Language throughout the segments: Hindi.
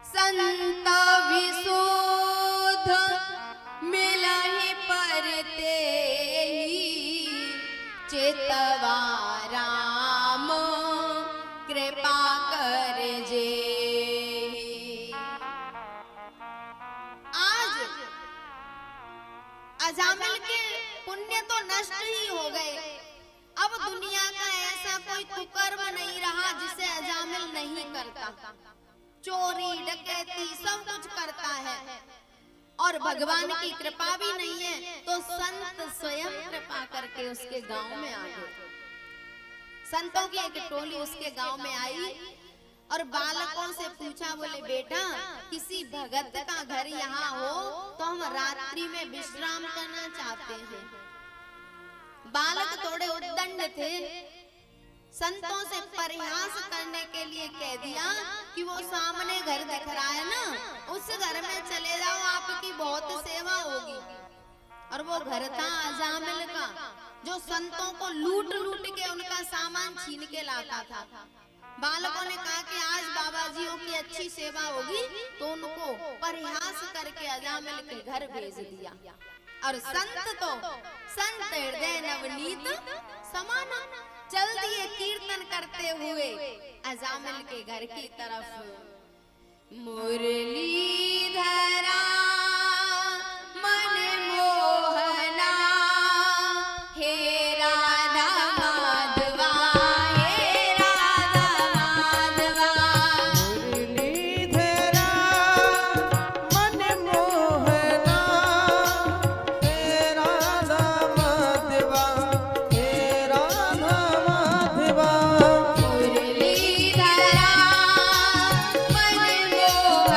संत विशुद्ध मिलहि परते चितवा राम कृपा कर जे। आज अजामिल के पुण्य तो नष्ट ही हो गए। अब दुनिया का ऐसा कोई कुकर्म नहीं रहा जिसे अजामिल नहीं करता। चोरी डकैती सब कुछ करता है और भगवान की कृपा भी नहीं है तो संत स्वयं कृपा करके उसके गांव में आ गए। संतों की एक टोली उसके गांव में आई और बालकों से पूछा, बोले बेटा किसी भगत का घर यहाँ हो तो हम रात्रि में विश्राम करना चाहते हैं। बालक थोड़े उद्दंड थे, संतों से परिहास करने के लिए कह दिया कि वो सामने घर दिख रहा है ना, उस घर में चले जाओ, आपकी बहुत सेवा होगी। और वो घर था अजामिल का, जो संतों को लूट लूट के उनका सामान छीन के लाता था। बालकों ने कहा कि आज बाबा जियों की अच्छी सेवा होगी, तो उनको परिहास करके अजामिल के घर भेज दिया। और संत हृदय नवनीत समाना चल दिए कीर्तन करते हुए अजामिल के घर की तरफ। मुरली धरा मन मोहना हे राधा माधवा, हे राधा माधवा। मुरली धरा मन मोहना हे राधा माधवा, हे राधा माधवा। मुरली धरा मन मोहना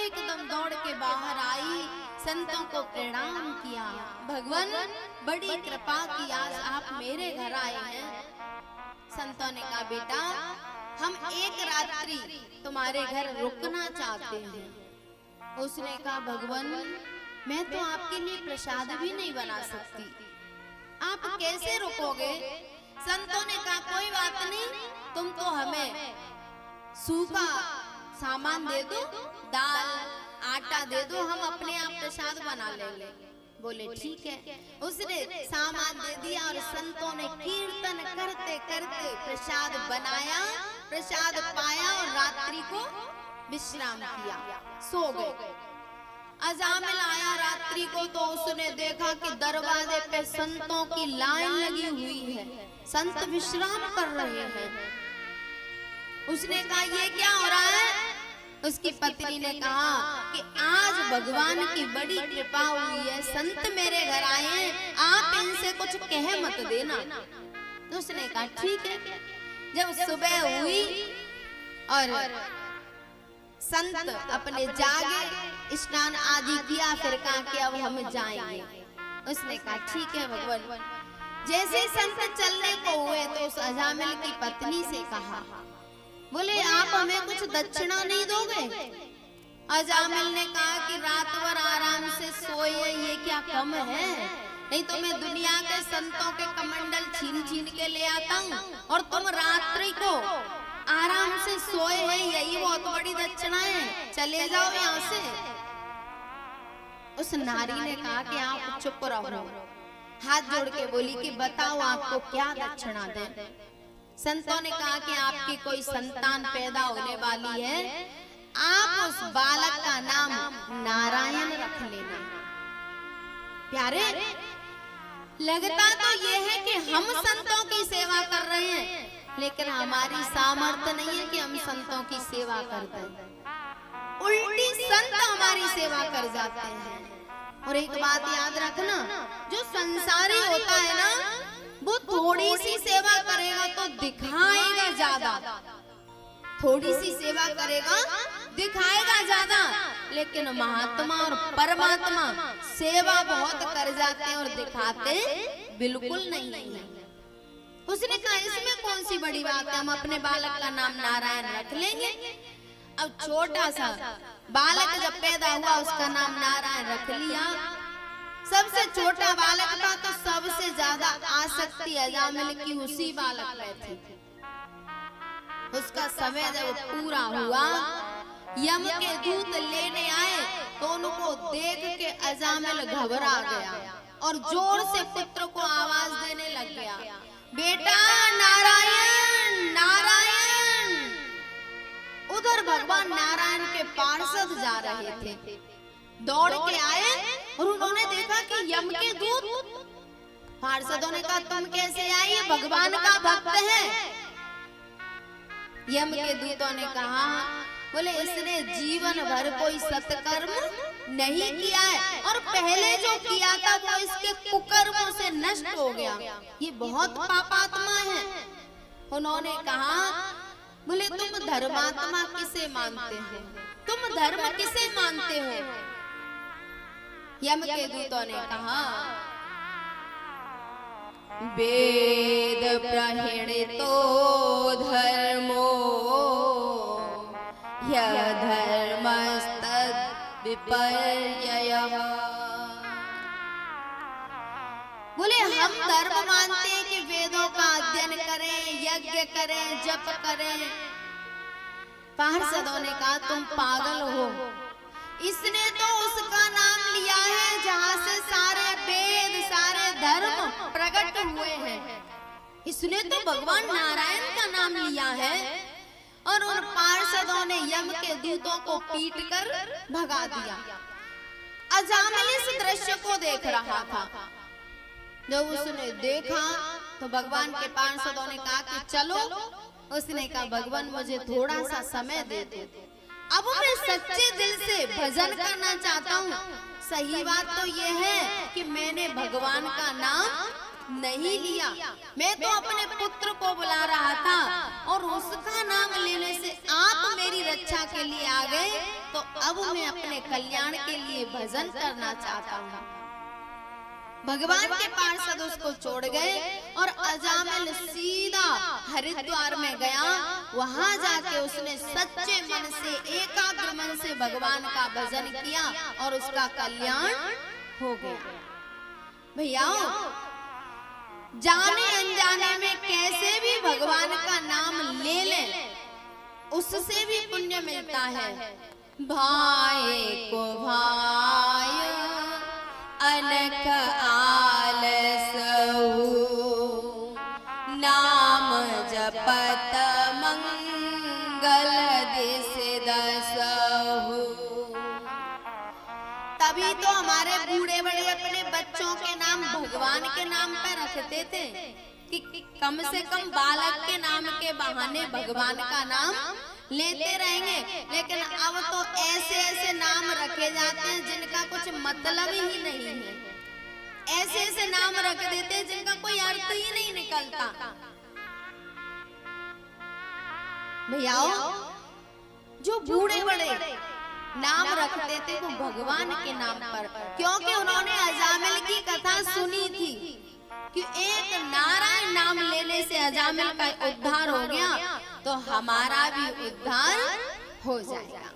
एकदम दौड़ के बाहर आई, संतों को प्रणाम किया। भगवान बड़ी कृपा की आज आप मेरे घर आए हैं। संतों ने कहा बेटा हम एक रात्रि तुम्हारे घर रुकना चाहते हैं। उसने कहा भगवान मैं तो आपके लिए प्रसाद भी नहीं बना सकती, आप कैसे रुकोगे? संतों ने कहा कोई बात नहीं, तुम तो हमें सूखा सामान दे दो, दाल आटा दे दो, हम अपने आप प्रसाद बना लेंगे। बोले ठीक है। उसने सामान दे दिया और संतों ने कीर्तन करते करते प्रसाद बनाया, प्रसाद पाया और रात्रि को विश्राम किया, सो गए। अजामिल आया रात्रि को तो उसने देखा कि दरवाजे पे संतों की लाइन लगी हुई है, संत विश्राम कर रहे हैं। उसने कहा ये क्या हो रहा है? उसकी पत्नी ने कहा कि आज भगवान की बड़ी कृपा हुई है, संत मेरे घर आए हैं, आप इनसे कुछ कह मत देना। तो उसने कहा ठीक है। जब सुबह हुई और संत अपने जागे, स्नान आदि किया, फिर कहा कि अब हम जाएंगे। उसने कहा ठीक है भगवान। जैसे संत चलने को हुए तो उस अजामिल की पत्नी से कहा, बोले आप हमें कुछ दक्षिणा नहीं दोगे? अजामिल ने कहा कि रात भर आराम से सोए ये क्या कम है? नहीं तो मैं दुनिया के संतों के कमंडल छीन छीन के ले आता हूँ और तुम रात्रि को आराम से सोए हैं, यही बहुत बड़ी दक्षिणा है, चले जाओ यहाँ से। उस नारी ने कहा कि आप चुप रहो। हाथ जोड़ के बोली कि बताओ आपको क्या दक्षिणा दें? संतों ने कहा कि आपकी कोई संतान पैदा होने वाली है, आप उस बालक का नाम नारायण रख लेना। प्यारे लगता तो ये है कि हम संतों की सेवा कर रहे हैं, लेकिन हमारी सामर्थ्य नहीं है कि हम संतों की सेवा कर दें। उल्टी संत हमारी सेवा कर जाते हैं। और एक बात याद रखना, जो संसारी होता है ना, वो थोड़ी सी सेवा करेगा तो दिखाएगा ज्यादा, थोड़ी सी सेवा करेगा दिखाएगा ज्यादा, लेकिन महात्मा और परमात्मा सेवा बहुत कर जाते हैं और दिखाते बिल्कुल नहीं है। उसने कहा इसमें कौन सी बड़ी बात है, हम अपने बालक का नाम नारायण रख लेंगे। अब छोटा सा बालक जब पैदा हुआ उसका नाम नारायण रख लिया। सबसे छोटा बालक था तो सबसे ज्यादा आसक्ति अजामिल की उसी बालक में थी। उसका समय जब पूरा हुआ, यम के दूत लेने आए तो उनको देख के अजामिल घबरा गया और जोर से पुत्र को आवाज देने लग गया, बेटा नारायण नारायण। उधर भगवान नारायण के पार्षद जा रहे थे, दौड़ के आए और उन्होंने देखा कि यम के दूत। पार्षदों ने कहा तुम कैसे आई? ये भगवान का भक्त है। यम के दूतों ने कहा, बोले इसने जीवन भर कोई सत्कर्म नहीं किया है और पहले जो किया था वो इसके कुकर्मों से नष्ट हो गया, ये बहुत पापात्मा है। उन्होंने कहा, बोले तुम धर्मात्मा किसे मानते हो? तुम धर्म किसे मानते हो? यम के दूतों ने कहा, वेद प्रणीतो धर्मो यधर्मस्तद् विपर्ययः। बोले हम धर्म मानते हैं कि वेदों का अध्ययन करें, यज्ञ करें, जप करें। पार्षदों ने कहा तुम पागल हो, इसने तो उसका नाम लिया है जहाँ से सारे वेद सारे धर्म प्रकट हुए हैं। इसने तो भगवान नारायण का नाम लिया है। और उन पार्षदों ने यम के दूतों को पीटकर भगा दिया। अजामिल इस दृश्य को देख रहा था। जब उसने देखा तो भगवान के पार्षदों ने कहा कि चलो। उसने कहा भगवान मुझे थोड़ा सा समय दे दो, अब मैं सच्चे दिल से भजन करना चाहता हूँ। सही बात तो ये है कि मैंने भगवान का नाम नहीं लिया, मैं तो अपने पुत्र को बुला रहा था और उसका नाम लेने से आप मेरी रक्षा के लिए आ गए, तो अब मैं अपने कल्याण के लिए भजन करना चाहता हूँ। भगवान के पार्षद उसको छोड़ गए और अजामिल सीधा हरिद्वार में गया। वहां जाके उसने सच्चे मन से, एकाग्र मन से भगवान का भजन किया और उसका कल्याण हो गया। भैया, जाने अनजाने में कैसे भी भगवान का नाम ले लें, उससे भी पुण्य मिलता है। भाई को भाई अनक आलस हो, नाम जपत मंगल दिस दसहु। तभी तो हमारे बूढ़े बड़े अपने बच्चों के नाम भगवान के नाम पर रखते थे कि कम से कम बालक के नाम के बहाने भगवान का नाम लेते रहेंगे। लेकिन अब तो ऐसे ऐसे नाम रखे जाते हैं जिनका कुछ मतलब ही नहीं है। ऐसे ऐसे नाम रख देते हैं जिनका कोई अर्थ ही नहीं निकलता। भैयाओ, जो बूढ़े बड़े नाम रखते थे वो भगवान के नाम पर, क्योंकि उन्होंने अजामिल की कथा सुनी थी कि एक नारायण नाम लेने से अजामिल का उद्धार हो गया, तो हमारा भी उद्धार हो जाएगा।